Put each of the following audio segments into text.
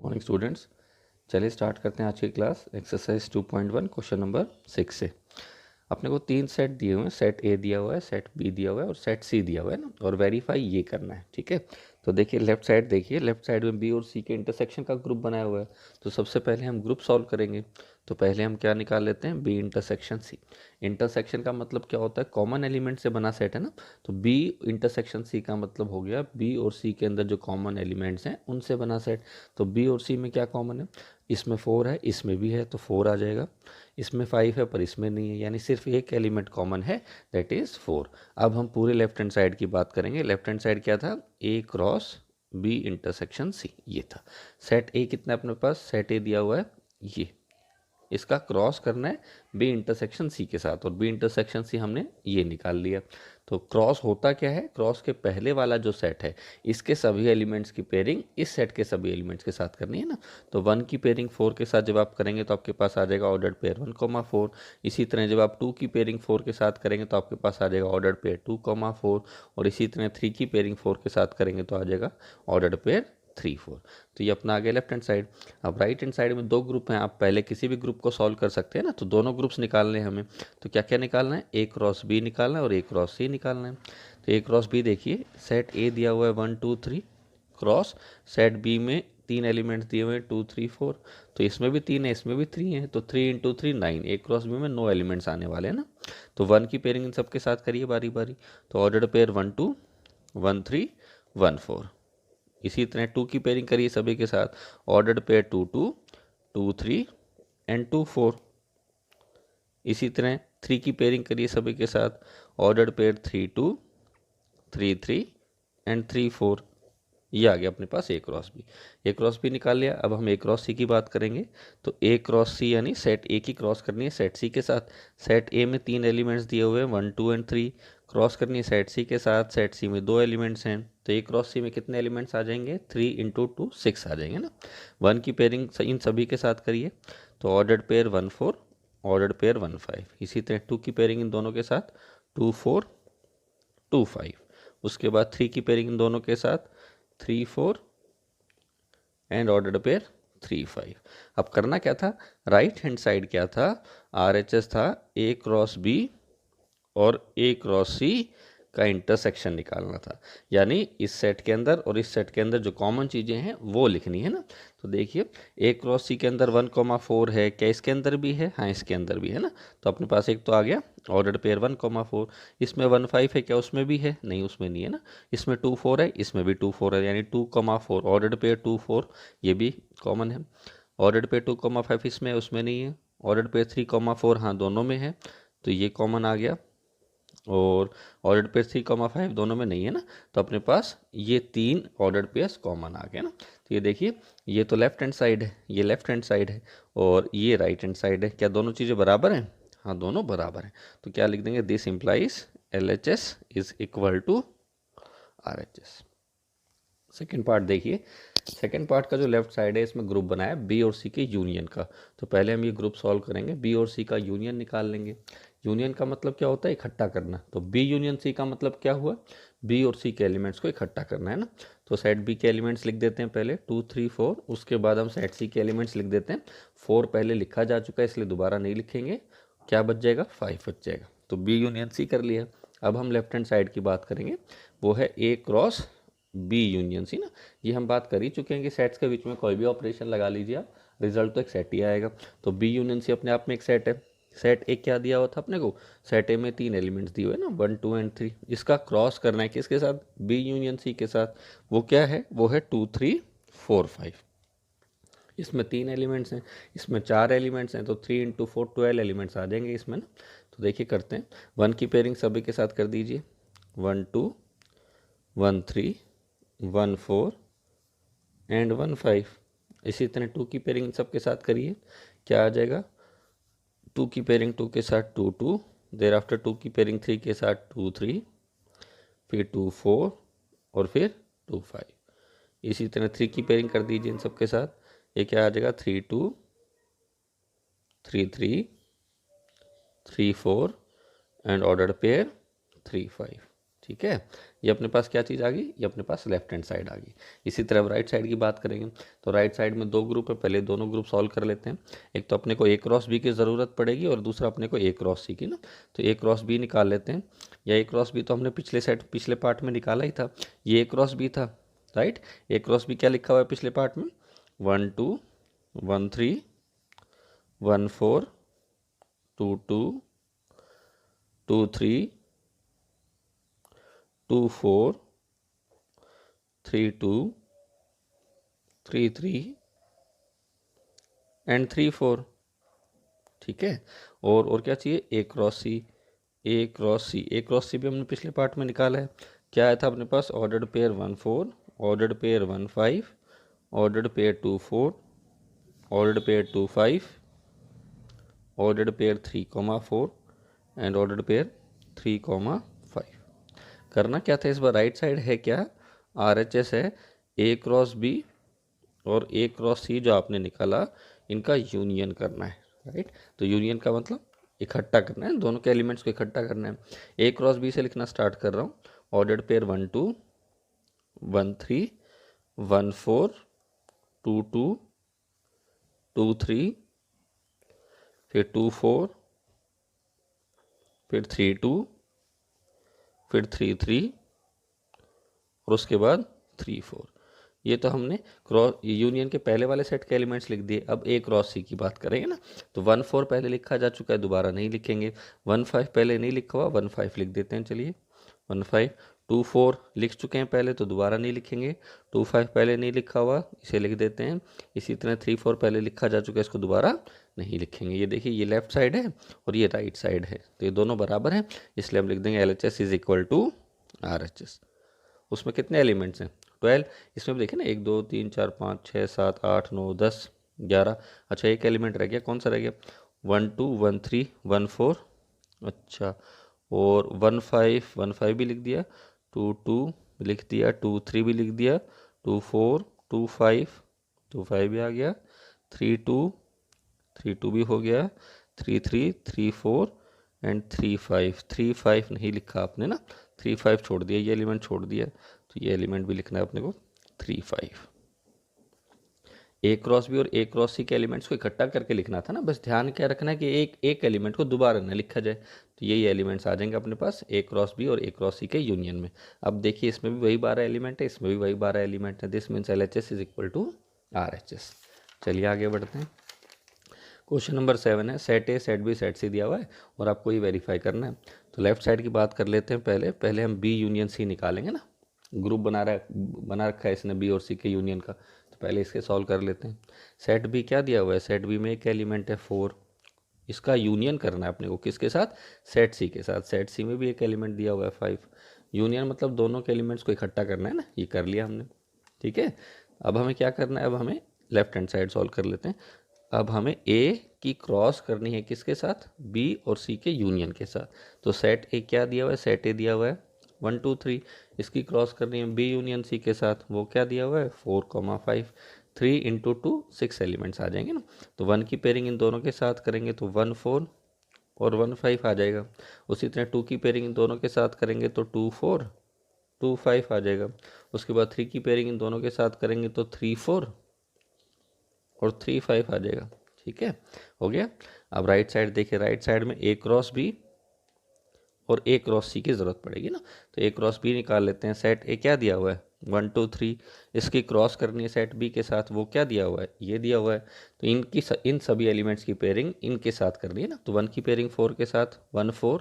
Morning students, चलिए start करते हैं आज की क्लास। एक्सरसाइज 2.1 क्वेश्चन नंबर 6 से। अपने को 3 सेट दिए हुए हैं, सेट ए दिया हुआ है, सेट बी दिया हुआ है और सेट सी दिया हुआ है ना, और वेरीफाई ये करना है। ठीक है, तो देखिए लेफ्ट साइड, देखिए लेफ्ट साइड में बी और सी के इंटरसेक्शन का ग्रुप बनाया हुआ है। तो सबसे पहले हम ग्रुप सॉल्व करेंगे। तो पहले हम क्या निकाल लेते हैं, बी इंटरसेक्शन सी। इंटरसेक्शन का मतलब क्या होता है, कॉमन एलिमेंट से बना सेट है ना। तो बी इंटरसेक्शन सी का मतलब हो गया बी और सी के अंदर जो कॉमन एलिमेंट्स हैं उनसे बना सेट। तो बी और सी में क्या कॉमन है, इसमें 4 है, इसमें भी है तो 4 आ जाएगा। इसमें 5 है पर इसमें नहीं है, यानी सिर्फ एक एलिमेंट कॉमन है, दैट इज़ 4। अब हम पूरे लेफ्ट हैंड साइड की बात करेंगे। लेफ्ट हैंड साइड क्या था, ए क्रॉस बी इंटरसेक्शन सी, ये था। सेट ए कितना है अपने पास, सेट ए दिया हुआ है ये, इसका क्रॉस करना है बी इंटरसेक्शन सी के साथ, और बी इंटरसेक्शन सी हमने ये निकाल लिया। तो क्रॉस होता क्या है, क्रॉस के पहले वाला जो सेट है इसके सभी एलिमेंट्स की पेयरिंग इस सेट के सभी एलिमेंट्स के साथ करनी है ना। तो 1 की पेयरिंग 4 के साथ जब आप करेंगे तो आपके पास आ जाएगा ऑर्डर्ड पेयर 1,4। इसी तरह जब आप 2 की पेयरिंग 4 के साथ करेंगे तो आपके पास आ जाएगा ऑर्डर्ड पेयर 2,4। और इसी तरह 3 की पेयरिंग 4 के साथ करेंगे तो आ जाएगा ऑर्डर्ड पेयर 3,4। तो ये अपना आ गया लेफ्ट हैंड साइड। अब राइट हैंड साइड में 2 ग्रुप हैं, आप पहले किसी भी ग्रुप को सॉल्व कर सकते हैं ना। तो दोनों ग्रुप्स निकालने हैं हमें। तो क्या क्या निकालना है, ए क्रॉस बी निकालना है और ए क्रॉस सी निकालना है। तो ए क्रॉस बी देखिए, सेट ए दिया हुआ है 1 2 3 क्रॉस सेट बी में 3 एलिमेंट्स दिए हुए हैं 2 3 4। तो इसमें भी 3 है, इसमें भी 3 है, तो 3 इंटू 3 9। ए क्रॉस बी में 9 एलिमेंट्स आने वाले हैं ना। तो 1 की पेयरिंग इन सबके साथ करिए बारी बारी। तो ऑर्डर्ड पेयर 1 2 1 3 1 4। इसी तरह 2 की पेयरिंग करिए सभी के साथ, ऑर्डर्ड पेयर 2 2 2 3 एंड 2 4। इसी तरह 3 की पेयरिंग करिए सभी के साथ, ऑर्डर्ड पेयर 3 2 3 3 एंड 3 4। ये आ गया अपने पास ए क्रॉस बी। ए क्रॉस बी निकाल लिया। अब हम ए क्रॉस सी की बात करेंगे। तो ए क्रॉस सी यानी सेट ए की क्रॉस करनी है सेट सी के साथ। सेट ए में 3 एलिमेंट्स दिए हुए हैं 1 2 एंड 3, क्रॉस करनी है सेट सी के साथ। सेट सी में 2 एलिमेंट्स हैं, तो ए क्रॉस सी में कितने एलिमेंट्स आ जाएंगे, 3 इंटू 2 6 आ जाएंगे ना। 1 की पेयरिंग इन सभी के साथ करिए। तो ऑर्डर्ड पेयर 1 4, ऑर्डर्ड पेयर 1 5। इसी तरह 2 की पेयरिंग इन दोनों के साथ 2 4 2 5। उसके बाद 3 की पेयरिंग इन दोनों के साथ 3 4 एंड ऑर्डर्ड पेयर 3 5। अब करना क्या था, राइट हैंड साइड क्या था, आर एच एस था ए क्रॉस बी और ए क्रॉस सी का इंटरसेक्शन निकालना था। यानी इस सेट के अंदर और इस सेट के अंदर जो कॉमन चीज़ें हैं वो लिखनी है ना। तो देखिए ए क्रॉस सी के अंदर 1,4 है, क्या इसके अंदर भी है, हाँ इसके अंदर भी है ना। तो अपने पास एक तो आ गया ऑर्डर्ड पेयर 1,4। इसमें 1 5 है, क्या उसमें भी है, नहीं उसमें नहीं है ना। इसमें 2 4 है, इसमें भी 2 4 है, यानी 2,4 ऑर्डर्ड पेयर 2 4, ये भी कॉमन है। ऑर्डर्ड पेयर 2,5 इसमें है, उसमें नहीं है। ऑर्डर्ड पेयर 3,4 हाँ दोनों में है, तो ये कॉमन आ गया। और ऑर्डर्ड पेयर 3,5 दोनों में नहीं है ना। तो अपने पास ये 3 ऑर्डर्ड पेयर्स कॉमन आ गए ना। तो ये देखिए, ये तो लेफ्ट हैंड साइड है, ये लेफ्ट हैंड साइड है, और ये राइट हैंड साइड है। क्या दोनों चीज़ें बराबर हैं, हाँ दोनों बराबर हैं। तो क्या लिख देंगे, this implies L H S is equal to R H S. Second part देखिए, सेकेंड पार्ट का जो लेफ्ट साइड है इसमें ग्रुप बनाया बी और सी के यूनियन का। तो पहले हम ये ग्रुप सॉल्व करेंगे, बी और सी का यूनियन निकाल लेंगे। यूनियन का मतलब क्या होता है, इकट्ठा करना। तो बी यूनियन सी का मतलब क्या हुआ, बी और सी के एलिमेंट्स को इकट्ठा करना है ना। तो सेट बी के एलिमेंट्स लिख देते हैं पहले 2 3 4। उसके बाद हम सेट सी के एलिमेंट्स लिख देते हैं। 4 पहले लिखा जा चुका है इसलिए दोबारा नहीं लिखेंगे। क्या बच जाएगा, 5 बच जाएगा। तो बी यूनियन सी कर लिया। अब हम लेफ्ट हैंड साइड की बात करेंगे, वो है ए क्रॉस बी यूनियन सी ना। ये हम बात कर ही चुके हैं कि सेट्स के बीच में कोई भी ऑपरेशन लगा लीजिए आप, रिजल्ट तो एक सेट ही आएगा। तो बी यूनियन सी अपने आप में एक सेट है। सेट एक क्या दिया हुआ था अपने को, सेट ए में 3 एलिमेंट्स दिए हुए ना 1 2 एंड 3। इसका क्रॉस करना है किसके साथ, बी यूनियन सी के साथ। वो क्या है, वो है 2 3 4 5। इसमें 3 एलिमेंट्स हैं, इसमें 4 एलिमेंट्स हैं, तो 3 इंटू 4 12 एलिमेंट्स आ जाएंगे इसमें ना। तो देखिए करते हैं, 1 की पेयरिंग सभी के साथ कर दीजिए, 1 2 1 3 1 4 एंड 1 5। इसी तरह 2 की पेयरिंग सबके साथ करिए, क्या आ जाएगा, 2 की पेयरिंग 2 के साथ 2 2, देर आफ्टर 2 की पेयरिंग 3 के साथ 2 3, फिर 2 4 और फिर 2 5। इसी तरह 3 की पेयरिंग कर दीजिए इन सबके साथ, ये क्या आ जाएगा, 3 2 3 3 3 4 एंड ऑर्डर्ड पेयर 3 5। ठीक है, ये अपने पास क्या चीज़ आ गई, ये अपने पास लेफ्ट हैंड साइड आ गई। इसी तरह राइट साइड की बात करेंगे तो राइट साइड में दो ग्रुप है, पहले दोनों ग्रुप सॉल्व कर लेते हैं। एक तो अपने को ए क्रॉस बी की ज़रूरत पड़ेगी और दूसरा अपने को ए क्रॉस सी की ना, तो ए क्रॉस बी निकाल लेते हैं। या ए क्रॉस बी तो हमने पिछले पार्ट में निकाला ही था, ये ए क्रॉस बी था, राइट। ए क्रॉस बी क्या लिखा हुआ है पिछले पार्ट में, 1 2 1 3 1 4 2 2 2 3 2 4 3 2 3 3 एंड 3 4। ठीक है, और क्या चाहिए, ए क्रॉस सी। ए क्रॉस सी, ए क्रॉस सी भी हमने पिछले पार्ट में निकाला है। क्या आया था अपने पास, ordered pair 1 4, ordered pair 1 5, ordered pair 2 4, ordered pair 2 5, ordered pair 3,4 and ordered pair 3,5। करना क्या था इस बार, राइट साइड है क्या, आर एच एस है, ए क्रॉस बी और ए क्रॉस सी जो आपने निकाला इनका यूनियन करना है, राइट। तो यूनियन का मतलब इकट्ठा करना है, दोनों के एलिमेंट्स को इकट्ठा करना है। ए क्रॉस बी से लिखना स्टार्ट कर रहा हूँ, ऑर्डर्ड पेयर 1 2 1 3 1 4 2 2 2 3, फिर 2 4, फिर 3 2, फिर 3 3 और उसके बाद 3 4। ये तो हमने क्रॉस यूनियन के पहले वाले सेट के एलिमेंट्स लिख दिए। अब ए क्रॉस सी की बात करेंगे ना, तो 1 4 पहले लिखा जा चुका है, दोबारा नहीं लिखेंगे। 1 5 पहले नहीं लिखा हुआ, 1 5 लिख देते हैं, चलिए 1 5। 2 4 लिख चुके हैं पहले, तो दोबारा नहीं लिखेंगे। 2 5 पहले नहीं लिखा हुआ, इसे लिख देते हैं। इसी तरह 3 4 पहले लिखा जा चुका है, इसको दोबारा नहीं लिखेंगे। ये देखिए, ये लेफ्ट साइड है और ये राइट साइड है, तो ये दोनों बराबर हैं, इसलिए हम लिख देंगे L H S is equal to R H S. उसमें कितने एलिमेंट्स हैं, 12। इसमें देखिए ना, 1 2 3 4 5 6 7 8 9 10 11। अच्छा, एक एलिमेंट रह गया, कौन सा रह गया, 1 2 1 3 1 4। अच्छा, और 1 5 भी लिख दिया, 2 2 लिख दिया, 2 3 भी लिख दिया, 2 4 2 5 2 5 भी आ गया, 3 2 3 2 भी हो गया, 3 3 3 4 एंड 3 5। 3 5 नहीं लिखा आपने ना, 3 5 छोड़ दिया, ये एलिमेंट छोड़ दिया, तो ये एलिमेंट भी लिखना है अपने को 3 5। ए क्रॉस बी और ए क्रॉस सी के एलिमेंट्स को इकट्ठा करके लिखना था ना, बस ध्यान क्या रखना है कि एक एक एलिमेंट को दोबारा ना लिखा जाए। तो यही एलिमेंट्स आ जाएंगे अपने पास ए क्रॉस बी और ए क्रॉस सी के यूनियन में। अब देखिए, इसमें भी वही 12 एलिमेंट है, इसमें भी वही 12 एलिमेंट है। This means L H S is equal to R H S. चलिए आगे बढ़ते हैं। क्वेश्चन नंबर 7 है, set A set B set C दिया हुआ है और आपको ये वेरीफाई करना है। तो लेफ्ट साइड की बात कर लेते हैं। पहले हम बी यूनियन सी निकालेंगे ना, ग्रुप बना रखा है इसने बी और सी के यूनियन का, तो पहले इसके सॉल्व कर लेते हैं। सेट बी क्या दिया हुआ है, सेट बी में एक एलिमेंट है 4, इसका यूनियन करना है अपने को, किसके साथ, सेट सी के साथ। सेट सी में भी एक एलिमेंट दिया हुआ है 5। यूनियन मतलब दोनों के एलिमेंट्स को इकट्ठा करना है ना, ये कर लिया हमने, ठीक है। अब हमें क्या करना है, अब हमें लेफ्ट हैंड साइड सॉल्व कर लेते हैं। अब हमें ए की क्रॉस करनी है किसके साथ, बी और सी के यूनियन के साथ। तो सेट ए क्या दिया हुआ है, सेट ए दिया हुआ है 1 2 3, इसकी क्रॉस करनी है बी यूनियन सी के साथ, वो क्या दिया हुआ है 4,5। 3 इंटू 2 6 एलिमेंट्स आ जाएंगे ना, तो 1 की पेयरिंग इन दोनों के साथ करेंगे तो 1 4 और 1 5 आ जाएगा। उसी तरह 2 की पेयरिंग इन दोनों के साथ करेंगे तो 2 4 2 5 आ जाएगा। उसके बाद 3 की पेयरिंग इन दोनों के साथ करेंगे तो 3 4 और 3 5 आ जाएगा, ठीक है, हो गया। अब राइट साइड देखिए, राइट साइड में ए क्रॉस बी और ए क्रॉस सी की ज़रूरत पड़ेगी ना, तो ए क्रॉस बी निकाल लेते हैं। सेट ए क्या दिया हुआ है 1 2 3, इसकी क्रॉस करनी है सेट बी के साथ, वो क्या दिया हुआ है, ये दिया हुआ है। तो इन सभी एलिमेंट्स की पेयरिंग इनके साथ करनी है ना, तो 1 की पेयरिंग 4 के साथ 1 4,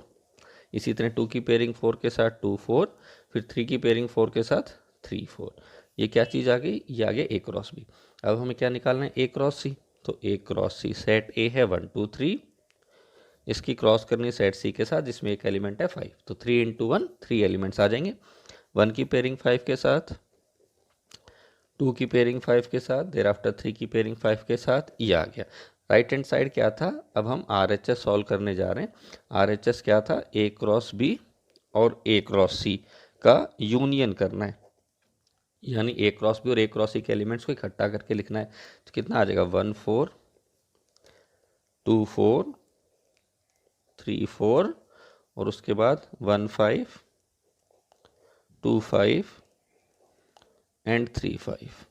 इसी तरह 2 की पेयरिंग 4 के साथ 2 4, फिर 3 की पेयरिंग 4 के साथ 3 4। ये क्या चीज़ आ गई, ये आ गया ए क्रॉस बी। अब हमें क्या निकालना है, ए क्रॉस सी। तो ए क्रॉस सी, सेट ए है 1 2 3, इसकी क्रॉस करनी है सेट सी के साथ जिसमें एक एलिमेंट है 5, तो 3 इंटू 1 3 एलिमेंट्स आ जाएंगे। 1 की पेयरिंग 5 के साथ, 2 की पेयरिंग 5 के साथ, देर आफ्टर 3 की पेयरिंग 5 के साथ, ये आ गया। राइट हैंड साइड क्या था, अब हम आर एच एस सॉल्व करने जा रहे हैं। आर एच एस क्या था, ए क्रॉस बी और ए क्रॉस सी का यूनियन करना है, यानी ए क्रॉस बी और ए क्रॉस सी के एलिमेंट्स को इकट्ठा करके लिखना है। तो कितना आ जाएगा 1 4 2 4 3 4 और उसके बाद 1 5 2 5 एंड 3 5।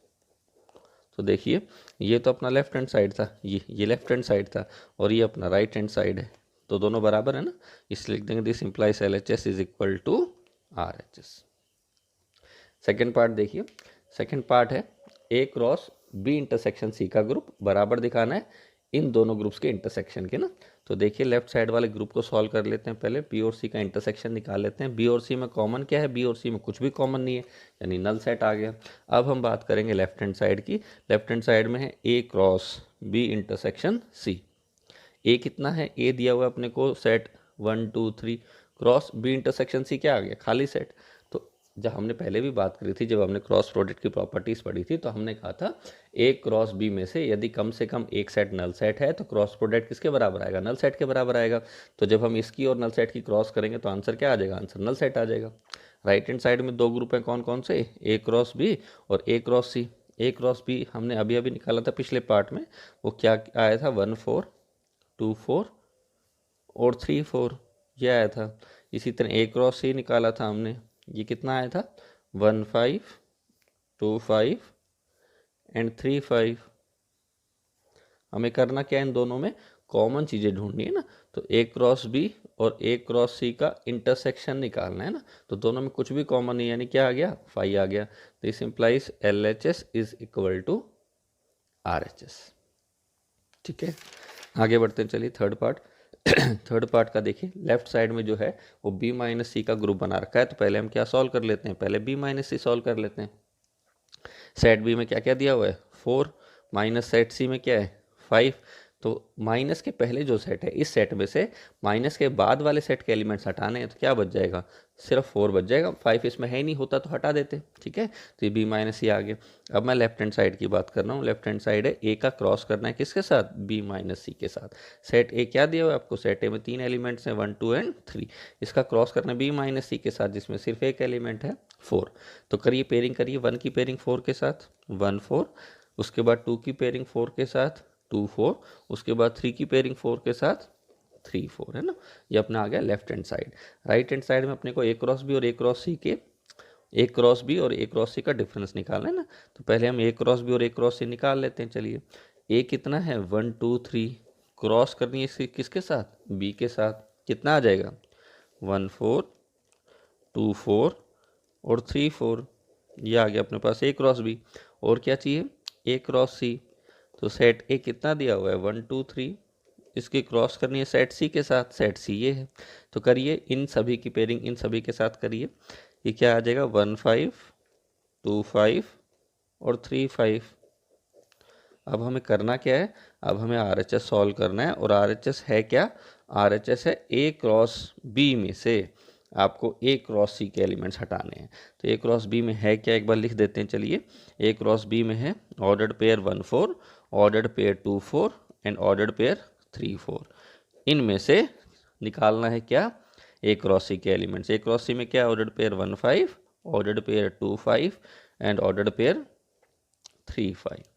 तो देखिए ये तो अपना लेफ्ट हैंड साइड था, ये लेफ्ट हैंड साइड था और ये अपना राइट हैंड साइड है, तो दोनों बराबर है ना, इसलिए लिख देंगे this implies LHS is equal to RHS। Second part देखिए, सेकेंड पार्ट है A cross B intersection C का ग्रुप बराबर दिखाना है इन दोनों ग्रुप्स के इंटरसेक्शन के ना। तो देखिए लेफ्ट साइड वाले ग्रुप को सॉल्व कर लेते हैं, पहले B और C का इंटरसेक्शन निकाल लेते हैं। B और C में कॉमन क्या है, B और C में कुछ भी कॉमन नहीं है, यानी नल सेट आ गया। अब हम बात करेंगे लेफ्ट हैंड साइड की। लेफ्ट हैंड साइड में है A cross B intersection C। A कितना है, A दिया हुआ है अपने को set 1 2 3, cross B intersection C क्या आ गया, खाली सेट। तो जब हमने पहले भी बात करी थी, जब हमने क्रॉस प्रोडक्ट की प्रॉपर्टीज पढ़ी थी, तो हमने कहा था A क्रॉस B में से यदि कम से कम एक सेट नल सेट है तो क्रॉस प्रोडक्ट किसके बराबर आएगा, नल सेट के बराबर आएगा। तो जब हम इसकी और नल सेट की क्रॉस करेंगे तो आंसर क्या आ जाएगा, आंसर नल सेट आ जाएगा। राइट हैंड साइड में दो ग्रुप हैं, कौन कौन से, A क्रॉस B और A cross C। A cross B हमने अभी अभी निकाला था पिछले पार्ट में, वो क्या आया था, 1 4 2 4 और 3 4, ये आया था। इसी तरह A क्रॉस C निकाला था हमने, ये कितना आया था, 1 5 2 5 एंड 3 5। हमें करना क्या है, इन दोनों में कॉमन चीज़ें ढूंढनी है ना। तो A क्रॉस B और A क्रॉस C का इंटरसेक्शन निकालना है ना। तो दोनों में कुछ भी कॉमन नहीं, यानी क्या आ गया, 5 आ गया। This implies LHS is equal to RHS। ठीक है, आगे बढ़ते हैं, चलिए थर्ड पार्ट। थर्ड पार्ट का देखिए, लेफ्ट साइड में जो है वो B माइनस C का ग्रुप बना रखा है। तो पहले हम क्या सॉल्व कर लेते हैं, पहले B माइनस C सॉल्व कर लेते हैं। सेट B में क्या क्या दिया हुआ है, 4, माइनस सेट C में क्या है, 5। तो माइनस के पहले जो सेट है, इस सेट में से माइनस के बाद वाले सेट के एलिमेंट्स हटाने हैं, तो क्या बच जाएगा, सिर्फ 4 बच जाएगा, 5 इसमें है ही नहीं, होता तो हटा देते। ठीक है, तो ये B माइनस C आ गया। अब मैं लेफ्ट हैंड साइड की बात कर रहा हूँ। लेफ्ट हैंड साइड है, A का क्रॉस करना है किसके साथ, B माइनस C के साथ। सेट A क्या दिया हुआ है आपको, सेट A में 3 एलिमेंट्स हैं, 1 2 एंड 3। इसका क्रॉस करना है B माइनस C के साथ, जिसमें सिर्फ एक एलिमेंट है 4। तो करिए पेयरिंग करिए, 1 की पेयरिंग 4 के साथ 1 4, उसके बाद 2 की पेयरिंग 4 के साथ 2 4, उसके बाद 3 की पेयरिंग 4 के साथ 3 4, है ना। ये अपना आ गया left hand side. Right hand side में अपने को A क्रॉस B और A क्रॉस C के, A क्रॉस B और A क्रॉस C का डिफरेंस निकालना है ना। तो पहले हम A क्रॉस B और A क्रॉस C निकाल लेते हैं। चलिए A कितना है, 1 2 3, क्रॉस करनी है किसके साथ, B के साथ, कितना आ जाएगा, 1 4 2 4 और 3 4। ये आ गया अपने पास A क्रॉस B। और क्या चाहिए, A क्रॉस C। तो सेट A कितना दिया हुआ है, 1 2 3, इसकी क्रॉस करनी है सेट C के साथ, सेट C ये है। तो करिए इन सभी की पेयरिंग इन सभी के साथ करिए, ये क्या आ जाएगा, 1 5 2 5 और 3 5। अब हमें करना क्या है, अब हमें RHS सॉल्व करना है। और RHS है क्या, RHS है A क्रॉस B में से आपको A क्रॉस C के एलिमेंट्स हटाने हैं। तो A क्रॉस B में है क्या, एक बार लिख देते हैं। चलिए A क्रॉस B में है ordered pair 1 4, ordered pair 2 4 and ordered pair 3 4। इनमें से निकालना है क्या, A क्रॉस C के एलिमेंट्स। A क्रॉस C में क्या, ordered pair 1 5, ordered pair 2 5 and ordered pair 3 5।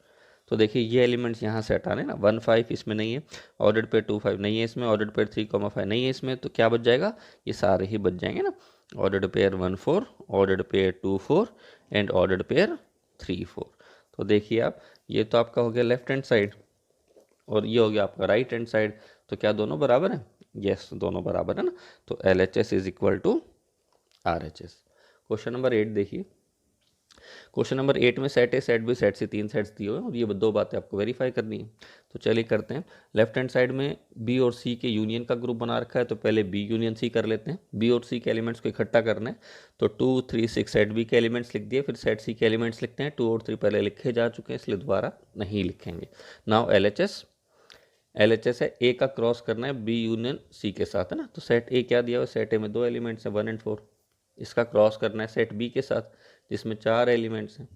तो देखिए ये एलिमेंट्स यहाँ से हटाने ना, 1 5 इसमें नहीं है, ऑर्डर्ड पेयर 2 5 नहीं है इसमें, ऑर्डर्ड पेयर 3 5 नहीं है इसमें, तो क्या बच जाएगा, ये सारे ही बच जाएंगे ना। Ordered pair 1 4, ordered pair 2 4 and ordered pair 3 4। तो देखिए आप, ये तो आपका हो गया लेफ्ट हैंड साइड और ये हो गया आपका राइट हैंड साइड। तो क्या दोनों बराबर है, यस दोनों बराबर है ना। तो LHS is equal to RHS। Question number 8 देखिए। क्वेश्चन नंबर 8 में set A set B set C 3 sets दिए हुए हैं और ये दो बातें आपको वेरीफाई करनी है। तो चलिए करते हैं। लेफ्ट हैंड साइड में बी और सी के यूनियन का ग्रुप बना रखा है, तो पहले बी यूनियन सी कर लेते हैं। बी और सी के एलिमेंट्स को इकट्ठा करना है, तो 2 3 6 सेट बी के एलिमेंट्स लिख दिए, फिर सेट सी के एलिमेंट्स लिखते हैं। 2 और 3 पहले लिखे जा चुके हैं, इसलिए दोबारा नहीं लिखेंगे। नाउ LHS है ए का क्रॉस करना है बी यूनियन सी के साथ, है ना। तो सेट ए क्या दिया हुआ है, सेट ए में 2 एलिमेंट्स हैं 1 एंड 4, इसका क्रॉस करना है सेट बी के साथ जिसमें 4 एलिमेंट्स हैं।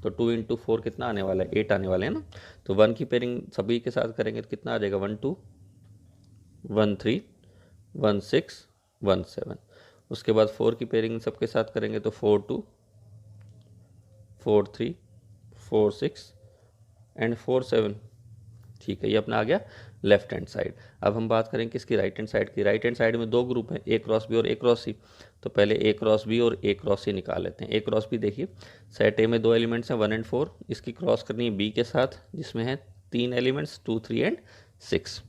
तो 2 इंटू 4 कितना आने वाला है, 8 आने वाले हैं ना। तो 1 की पेयरिंग सभी के साथ करेंगे तो कितना आ जाएगा, 1 2 1 3 1 6 1 7। उसके बाद 4 की पेयरिंग सबके साथ करेंगे तो 4 2 4 3 4 6 एंड 4 7। ठीक है, ये अपना आ गया लेफ्ट हैंड साइड। अब हम बात करें किसकी, राइट हैंड साइड की। राइट हैंड साइड में दो ग्रुप हैं, ए क्रॉस बी और ए क्रॉस सी। तो पहले ए क्रॉस बी और ए क्रॉस सी निकाल लेते हैं। ए क्रॉस बी देखिए, सेट ए में दो एलिमेंट्स हैं 1 और 4, इसकी क्रॉस करनी है बी के साथ जिसमें है 3 एलिमेंट्स 2, 3 एंड 6।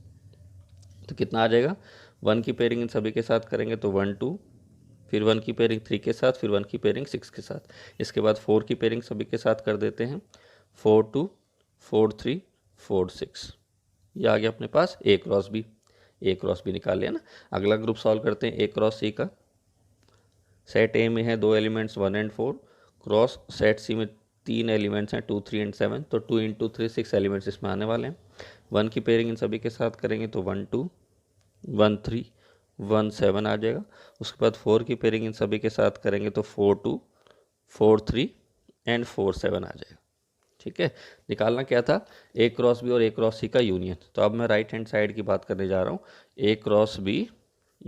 तो कितना आ जाएगा, 1 की पेयरिंग इन सभी के साथ करेंगे तो 1 2, फिर 1 की पेयरिंग 3 के साथ, फिर 1 की पेयरिंग 6 के साथ। इसके बाद 4 की पेयरिंग सभी के साथ कर देते हैं, 4 2, 4 3, 4 6। ये आ गया अपने पास ए क्रॉस बी। ए क्रॉस बी निकाल लिया ना। अगला ग्रुप सॉल्व करते हैं ए क्रॉस सी का। सेट ए में है दो एलिमेंट्स 1 और 4, क्रॉस सेट सी में 3 एलिमेंट्स हैं 2, 3 एंड 7। तो 2 इंटू 3 6 एलिमेंट्स इसमें आने वाले हैं। 1 की पेयरिंग इन सभी के साथ करेंगे तो 1 2, 1 3, 1 7 आ जाएगा। उसके बाद 4 की पेयरिंग इन सभी के साथ करेंगे तो 4 2, 4 3 एंड 4 7 आ जाएगा। ठीक है, निकालना क्या था, ए क्रॉस बी और ए क्रॉस सी का यूनियन। तो अब मैं राइट हैंड साइड की बात करने जा रहा हूँ, A cross B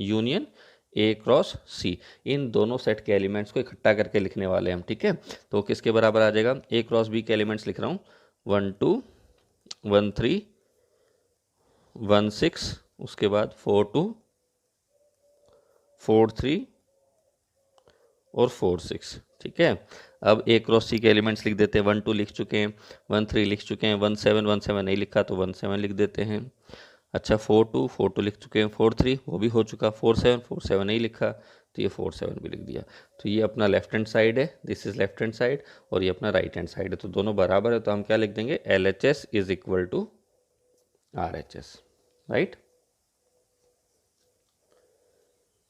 union A cross C. इन दोनों सेट के एलिमेंट्स को इकट्ठा करके लिखने वाले हैं हम। ठीक है, तो किसके बराबर आ जाएगा, ए क्रॉस बी के एलिमेंट्स लिख रहा हूँ 1 2, 1 3, 1 6, उसके बाद 4 2, 4 3 और 4 6। ठीक है, अब ए क्रॉस सी के एलिमेंट्स लिख देते हैं। 1 2 लिख चुके हैं, 1 3 लिख चुके हैं, 1 7 नहीं लिखा तो 1 7 लिख देते हैं। अच्छा 4 2 लिख चुके हैं, 4 3 वो भी हो चुका, 4 7 नहीं लिखा तो ये 4 7 भी लिख दिया। तो ये अपना लेफ्ट हैंड साइड है, this is left hand side, और ये अपना राइट हैंड साइड है। तो दोनों बराबर है, तो हम क्या लिख देंगे, LHS is equal to RHS। Right,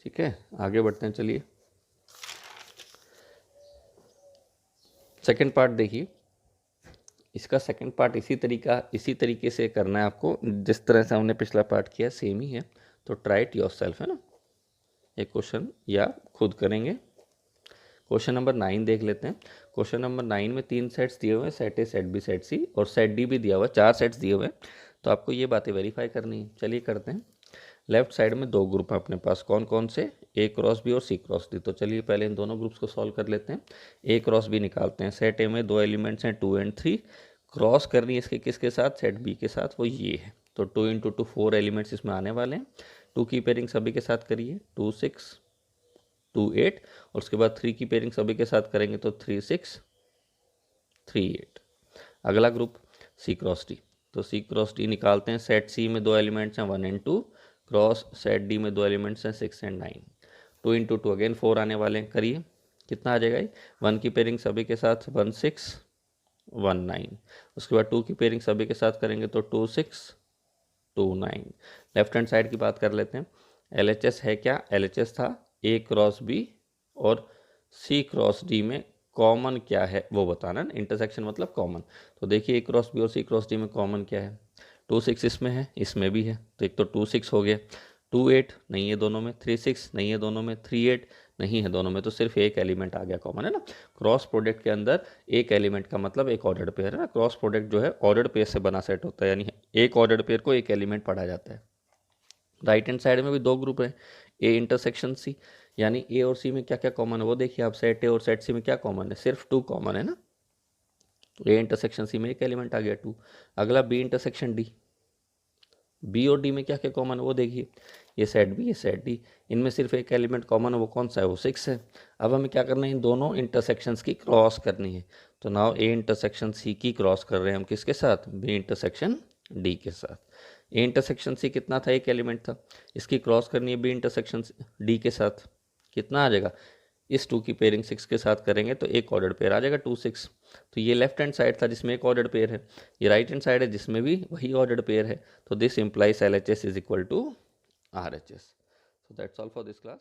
ठीक है, आगे बढ़ते हैं। चलिए सेकेंड पार्ट देखिए। इसका सेकंड पार्ट इसी तरीके से करना है आपको जिस तरह से हमने पिछला पार्ट किया, सेम ही है। तो ट्राई इट योरसेल्फ, है ना। एक क्वेश्चन या खुद करेंगे। क्वेश्चन नंबर 9 देख लेते हैं। क्वेश्चन नंबर 9 में 3 सेट्स दिए हुए हैं, set A, set B, set C, और सेट डी भी दिया हुआ है। 4 सेट्स दिए हुए हैं, तो आपको ये बातें वेरीफाई करनी है। चलिए करते हैं। लेफ्ट साइड में दो ग्रुप है अपने पास, कौन कौन से, ए क्रॉस बी और सी क्रॉस डी। तो चलिए पहले इन दोनों ग्रुप्स को सॉल्व कर लेते हैं। ए क्रॉस बी निकालते हैं। सेट ए में दो एलिमेंट्स हैं 2 एंड 3, क्रॉस करनी है इसके किसके साथ, सेट बी के साथ, वो ये है। तो 2 इंटू 2 4 एलिमेंट्स इसमें आने वाले हैं। 2 की पेयरिंग सभी के साथ करिए, 2 6, 2 8, और उसके बाद 3 की पेयरिंग सभी के साथ करेंगे तो 3 6, 3 8। अगला ग्रुप सी क्रॉस डी। तो सी क्रॉस डी निकालते हैं। सेट सी में दो एलिमेंट्स हैं 1 एंड 2, क्रॉस सेट डी में दो एलिमेंट्स हैं 6 एंड 9। 2 इंटू 2 अगेन 4 आने वाले हैं, करिए कितना आ जाएगा ये। 1 की पेयरिंग सभी के साथ 1 6, 1 9। उसके बाद 2 की पेयरिंग सभी के साथ करेंगे तो 2 6, 2 9। लेफ्ट हैंड साइड की बात कर लेते हैं। LHS है क्या, LHS था ए क्रॉस बी और सी क्रॉस डी में कॉमन क्या है वो बताना। इंटरसेक्शन मतलब कॉमन। तो देखिए ए क्रॉस बी और सी क्रॉस डी में कॉमन क्या है, 2 6 इसमें है, इसमें भी है। तो एक तो 2 6 हो गया, 2 8 नहीं है दोनों में, 3 6 नहीं है दोनों में, 3 8 नहीं है दोनों में। तो सिर्फ एक एलिमेंट आ गया कॉमन, है ना। क्रॉस प्रोडक्ट के अंदर एक एलिमेंट का मतलब एक ऑर्डर्ड पेयर है ना। क्रॉस प्रोडक्ट जो है ऑर्डर्ड पेयर से बना सेट होता है, यानी एक ऑर्डर्ड पेयर को एक एलिमेंट पढ़ा जाता है। राइट हैंड साइड में भी दो ग्रुप है, ए इंटरसेक्शन सी, यानी ए और सी में क्या क्या कॉमन है वो देखिए आप। सेट ए और सेट सी में क्या कॉमन है, सिर्फ 2 कॉमन है ना। ए इंटरसेक्शन सी में एक एलिमेंट आ गया 2। अगला बी इंटरसेक्शन डी, बी और डी में क्या क्या कॉमन है वो देखिए। ये सेट बी, ये सेट डी, इनमें सिर्फ एक एलिमेंट कॉमन है, वो कौन सा है, वो 6 है। अब हमें क्या करना है, इन दोनों इंटरसेक्शंस की क्रॉस करनी है। तो नाउ ए इंटरसेक्शन सी की क्रॉस कर रहे हैं हम किसके साथ, बी इंटरसेक्शन डी के साथ। ए इंटरसेक्शन सी कितना था, एक एलिमेंट था, इसकी क्रॉस करनी है बी इंटरसेक्शन डी के साथ, कितना आ जाएगा। इस 2 की पेयरिंग 6 के साथ करेंगे तो एक ऑर्डर्ड पेयर आ जाएगा 2 6। तो ये लेफ्ट हैंड साइड था जिसमें एक ऑर्डर्ड पेयर है, ये राइट हैंड साइड है जिसमें भी वही ऑर्डर्ड पेयर है। तो this implies LHS is equal to RHS। So that's all for this class.